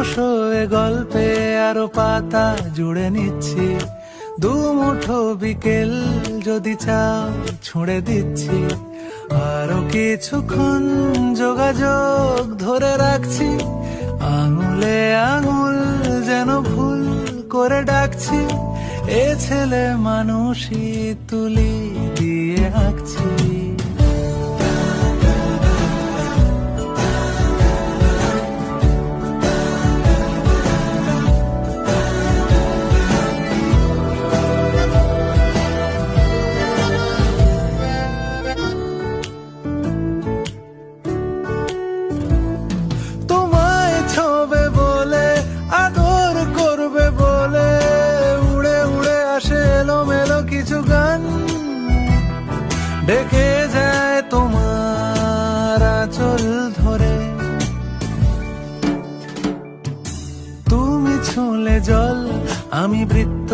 বসো এ গল্পে আরো পাতা জুড়ে নিচ্ছি, দুমুঠো বিকেল যদি চাও ছুঁড়ে দিচ্ছি, আরো কিছুক্ষণ যোগাযোগ ধরে রাখছি, আঙুলে আঙুল যেন ভুল করে ডাকছি, এ ছেলে মানুষই তুলি দিয়ে আঁকছি। তোমায় ছোবে বলে আদর করবে বলে উড়ে উড়ে আসে এলোমেলো কিছু গান, ডেকে যায় তোমার আঁচল ধরে, তুমি ছুঁলে জল আমি বৃত্ত।